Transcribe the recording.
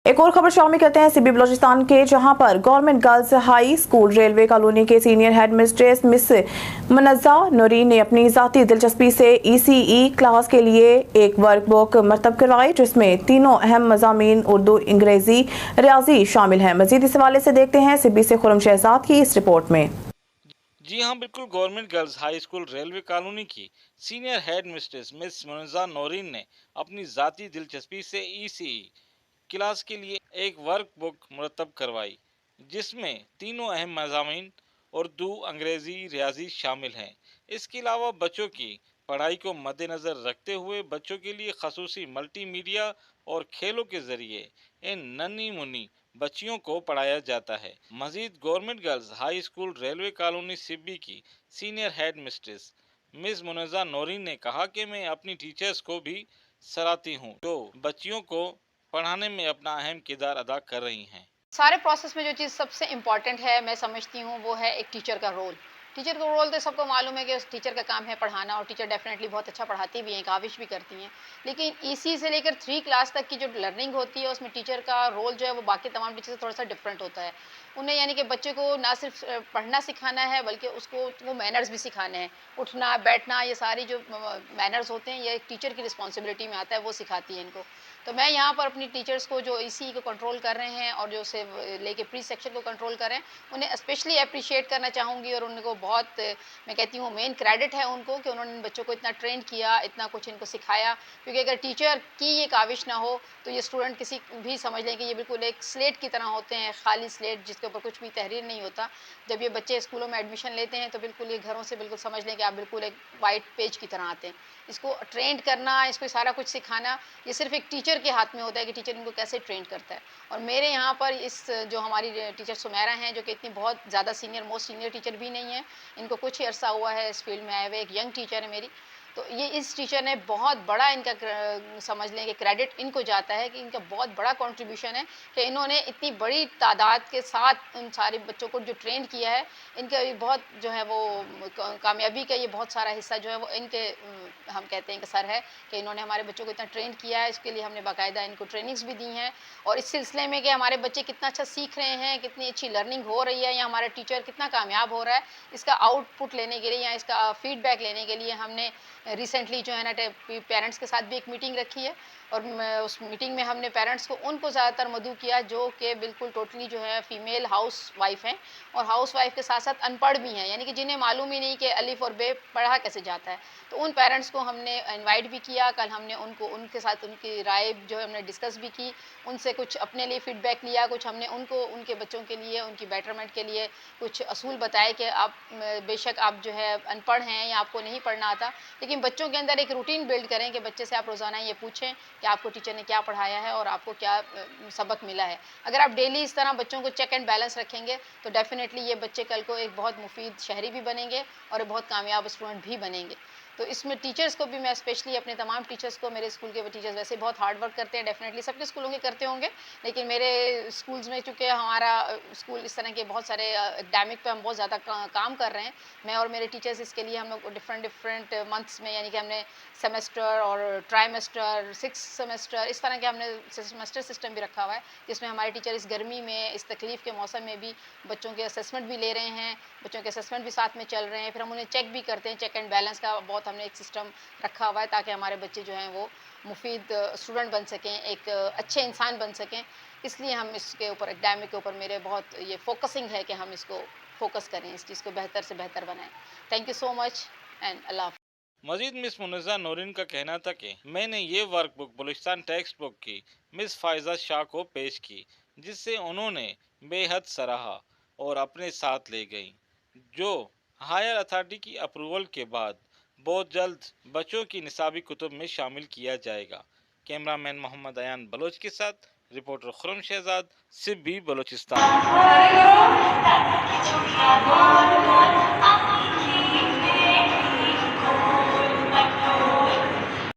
एक और खबर शामिल करते हैं सिबी बलोचिस्तान के, जहां पर government girls high school railway colony के senior head mistress miss Munazza Noreen ने अपनी ज़ाती दिलचस्पी से ECE क्लास के लिए एक वर्कबुक मरतब करवाई, जिसमें तीनों अहम मज़ामीन उर्दू, अंग्रेजी, रियाजी शामिल हैं। मज़ीद इस हवाले से देखते हैं सिबी से खुरम शहजाद की इस रिपोर्ट में। जी हाँ, बिल्कुल। Government girls high school railway colony की senior head mistress miss Munazza Noreen ने अपनी ज़ाती दिलचस्पी से ECE क्लास के लिए एक वर्क बुक मुरतब करवाई, जिसमें तीनों अहम मज़ामीन उर्दू, अंग्रेज़ी, रियाजी शामिल हैं। इसके अलावा बच्चों की पढ़ाई को मद्देनज़र रखते हुए बच्चों के लिए खसूसी मल्टीमीडिया और खेलों के ज़रिए इन नन्ही मुन्नी बच्चियों को पढ़ाया जाता है। मजीद government girls high school railway colony Sibi की senior head mistress miss Munazza Noreen ने कहा कि मैं अपनी टीचर्स को भी सराहती हूँ, जो बच्चियों को पढ़ाने में अपना अहम किरदार अदा कर रही हैं। सारे प्रोसेस में जो चीज़ सबसे इम्पॉर्टेंट है मैं समझती हूँ वो है एक टीचर का रोल। टीचर का रोल तो सबको मालूम है कि उस टीचर का काम है पढ़ाना, और टीचर डेफिनेटली बहुत अच्छा पढ़ाती भी हैं, काविश भी करती हैं। लेकिन EC से लेकर 3 क्लास तक की जो लर्निंग होती है उसमें टीचर का रोल जो है वो बाकी तमाम टीचर से थोड़ा सा डिफरेंट होता है। उन्हें यानी कि बच्चे को ना सिर्फ पढ़ना सिखाना है, बल्कि उसको वो मैनर्स भी सिखाने हैं। उठना बैठना, ये सारी जो मैनर्स होते हैं, ये एक टीचर की रिस्पॉन्सिबिलिटी में आता है, वो सिखाती है इनको। तो मैं यहाँ पर अपनी टीचर्स को जो EC को कंट्रोल कर रहे हैं और जो उसे लेके प्री सेक्शन को कंट्रोल कर रहे हैं, उन्हें स्पेशली अप्रिशिएट करना चाहूँगी, और उनको बहुत मैं कहती हूँ मेन क्रेडिट है उनको कि उन्होंने इन बच्चों को इतना ट्रेन किया, इतना कुछ इनको सिखाया। क्योंकि अगर टीचर की ये काविश ना हो तो ये स्टूडेंट किसी भी समझ लें कि ये बिल्कुल एक स्लेट की तरह होते हैं, खाली स्लेट जिसके ऊपर कुछ भी तहरीर नहीं होता। जब ये बच्चे स्कूलों में एडमिशन लेते हैं तो बिल्कुल ये घरों से बिल्कुल समझ लें कि आप बिल्कुल एक वाइट पेज की तरह आते हैं। इसको ट्रेंड करना, इसको सारा कुछ सिखाना, ये सिर्फ एक टीचर के हाथ में होता है कि टीचर इनको कैसे ट्रेन करता है। और मेरे यहाँ पर इस जो हमारी टीचर सुमेरा हैं, जो कि इतनी बहुत ज़्यादा सीनियर, मोस्ट सीनियर टीचर भी नहीं है, इनको कुछ ही अरसा हुआ है इस फील्ड में आए हुए, एक यंग टीचर है मेरी। तो ये इस टीचर ने बहुत बड़ा इनका समझ लें कि क्रेडिट इनको जाता है कि इनका बहुत बड़ा कंट्रीब्यूशन है कि इन्होंने इतनी बड़ी तादाद के साथ उन सारे बच्चों को जो ट्रेन किया है। इनका बहुत जो है वो कामयाबी का ये बहुत सारा हिस्सा जो है वो इनके हम कहते हैं कि सर है कि इन्होंने हमारे बच्चों को इतना ट्रेन किया है। इसके लिए हमने बाकायदा इनको ट्रेनिंग्स भी दी हैं, और इस सिलसिले में कि हमारे बच्चे कितना अच्छा सीख रहे हैं, कितनी अच्छी लर्निंग हो रही है, या हमारा टीचर कितना कामयाब हो रहा है, इसका आउटपुट लेने के लिए या इसका फीडबैक लेने के लिए हमने रिसेंटली जो है ना पेरेंट्स के साथ भी एक मीटिंग रखी है। और उस मीटिंग में हमने पेरेंट्स को उनको ज़्यादातर मदऊ किया जो कि बिल्कुल टोटली जो है फीमेल हाउस वाइफ हैं, और हाउस वाइफ के साथ साथ अनपढ़ भी हैं, यानी कि जिन्हें मालूम ही नहीं कि अलिफ और बे पढ़ा कैसे जाता है। तो उन पेरेंट्स को हमने इनवाइट भी किया। कल हमने उनको उनके साथ उनकी राय जो है हमने डिस्कस भी की, उनसे कुछ अपने लिए फीडबैक लिया, कुछ हमने उनको उनके बच्चों के लिए उनकी बेटरमेंट के लिए कुछ असूल बताए कि आप बेशक आप जो है अनपढ़ हैं या आपको नहीं पढ़ना आता, लेकिन बच्चों के अंदर एक रूटीन बिल्ड करें कि बच्चे से आप रोज़ाना ये पूछें कि आपको टीचर ने क्या पढ़ाया है और आपको क्या सबक मिला है। अगर आप डेली इस तरह बच्चों को चेक एंड बैलेंस रखेंगे तो डेफिनेटली ये बच्चे कल को एक बहुत मुफीद शहरी भी बनेंगे और बहुत कामयाब स्टूडेंट भी बनेंगे। तो इसमें टीचर्स को भी मैं स्पेशली अपने तमाम टीचर्स को, मेरे स्कूल के टीचर्स वैसे बहुत हार्ड वर्क करते हैं, डेफिनेटली सबके स्कूलों के करते होंगे, लेकिन मेरे स्कूल्स में चूँकि हमारा स्कूल इस तरह के बहुत सारे एकेडमिक पे हम बहुत ज़्यादा काम कर रहे हैं, मैं और मेरे टीचर्स इसके लिए हम लोग डिफरेंट मंथ्स में, यानी कि हमने सेमेस्टर और ट्राइमेस्टर, 6 सेमेस्टर, इस तरह के हमने सेमेस्टर सिस्टम भी रखा हुआ है, जिसमें हमारे टीचर इस गर्मी में, इस तकलीफ़ के मौसम में भी बच्चों के असेसमेंट भी ले रहे हैं, बच्चों के असेसमेंट भी साथ में चल रहे हैं, फिर हम उन्हें चेक भी करते हैं। चेक एंड बैलेंस का बहुत हमने एक सिस्टम रखा हुआ है ताकि हमारे बच्चे जो हैं वो मुफीद स्टूडेंट बन सकें, एक अच्छे इंसान बन सकें। इसलिए हम इसके ऊपर, एकेडमिक के ऊपर मेरे बहुत ये फोकसिंग है कि हम इसको फोकस करें, इस चीज़ को बेहतर से बेहतर बनाएं। Thank you so much and अल्लाह। मजीद मिस मुनज़्ज़ा नूरीन का कहना था कि मैंने ये वर्कबुक बलूचिस्तान टेक्स्ट बुक की मिस फायजा शाह को पेश की, जिससे उन्होंने बेहद सराहा और अपने साथ ले गई, जो हायर अथॉरिटी की अप्रूवल के बाद बहुत जल्द बच्चों की निसाबी कुतुब में शामिल किया जाएगा। कैमरामैन मोहम्मद अयान बलोच के साथ रिपोर्टर खुरम शहजाद, सिब्बी बलोचिस्तान।